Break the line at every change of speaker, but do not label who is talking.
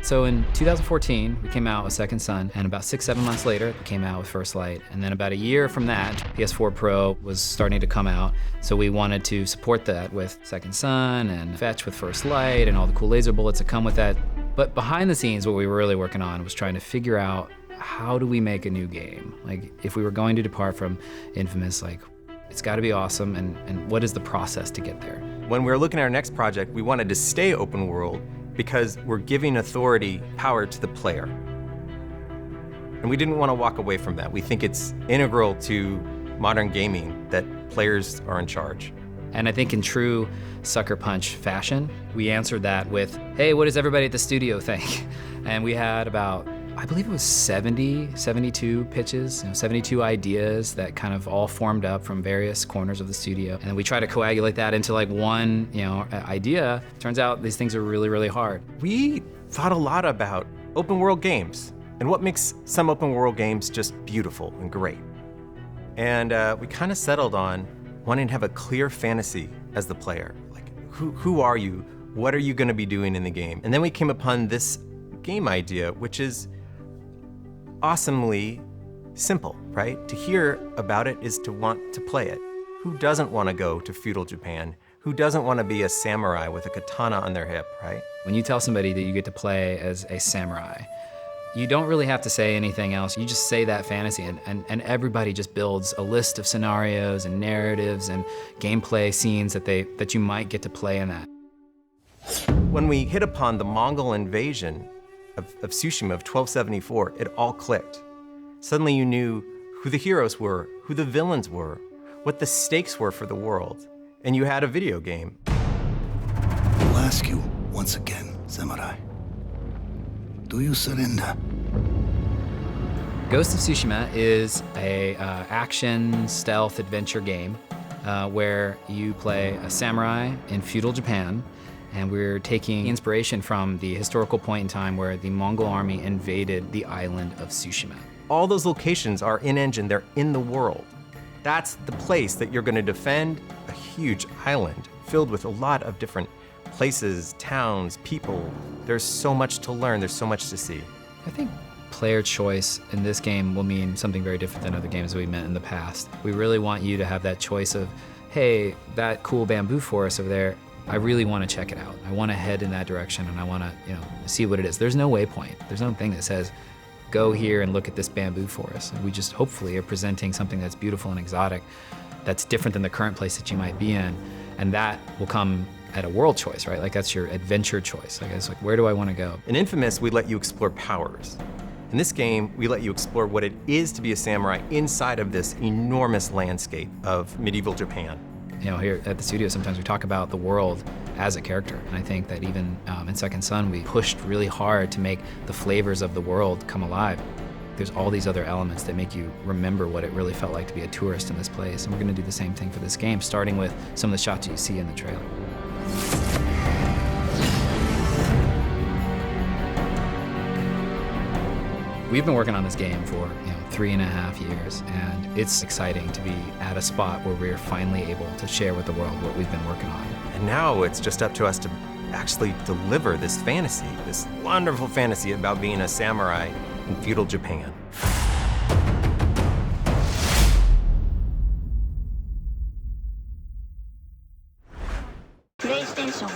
So in 2014, we came out with Second Son, and about 6-7 months later, we came out with First Light. And then about a year from that, PS4 Pro was starting to come out. So we wanted to support that with Second Son and Fetch with First Light and all the cool laser bullets that come with that. But behind the scenes, what we were really working on was trying to figure out, how do we make a new game? Like, if we were going to depart from Infamous, like, it's gotta be awesome, and what is the process to get there?
When we were looking at our next project, we wanted to stay open world because we're giving authority, power to the player. And we didn't want to walk away from that. We think it's integral to modern gaming that players are in charge.
And I think in true Sucker Punch fashion, we answered that with, hey, what does everybody at the studio think? And we had about, I believe it was 72 pitches, 72 ideas that kind of all formed up from various corners of the studio. And then we try to coagulate that into like one idea. Turns out these things are really, really hard.
We thought a lot about open world games and what makes some open world games just beautiful and great. And we kind of settled on wanting to have a clear fantasy as the player. Like, who are you? What are you gonna be doing in the game? And then we came upon this game idea, which is awesomely simple, right? To hear about it is to want to play it. Who doesn't want to go to feudal Japan? Who doesn't want to be a samurai with a katana on their hip, right?
When you tell somebody that you get to play as a samurai, you don't really have to say anything else. You just say that fantasy, and everybody just builds a list of scenarios and narratives and gameplay scenes that you might get to play in that.
When we hit upon the Mongol invasion of Tsushima of 1274, it all clicked. Suddenly you knew who the heroes were, who the villains were, what the stakes were for the world, and you had a video game.
I'll ask you once again, Samurai. Do you surrender?
Ghost of Tsushima is a action stealth adventure game where you play a samurai in feudal Japan. And we're taking inspiration from the historical point in time where the Mongol army invaded the island of Tsushima.
All those locations are in-engine, they're in the world. That's the place that you're gonna defend, a huge island filled with a lot of different places, towns, people. There's so much to learn, there's so much to see.
I think player choice in this game will mean something very different than other games we've met in the past. We really want you to have that choice of, hey, that cool bamboo forest over there, I really want to check it out. I want to head in that direction, and I want to, see what it is. There's no waypoint. There's no thing that says, go here and look at this bamboo forest. And we just hopefully are presenting something that's beautiful and exotic, that's different than the current place that you might be in, and that will come at a world choice, right? Like that's your adventure choice. I guess, like, where do I want to go?
In Infamous, we let you explore powers. In this game, we let you explore what it is to be a samurai inside of this enormous landscape of medieval Japan.
Here at the studio, sometimes we talk about the world as a character. And I think that even in Second Son, we pushed really hard to make the flavors of the world come alive. There's all these other elements that make you remember what it really felt like to be a tourist in this place. And we're gonna do the same thing for this game, starting with some of the shots you see in the trailer. We've been working on this game for 3.5 years, and it's exciting to be at a spot where we're finally able to share with the world what we've been working on.
And now it's just up to us to actually deliver this fantasy, this wonderful fantasy about being a samurai in feudal Japan.
PlayStation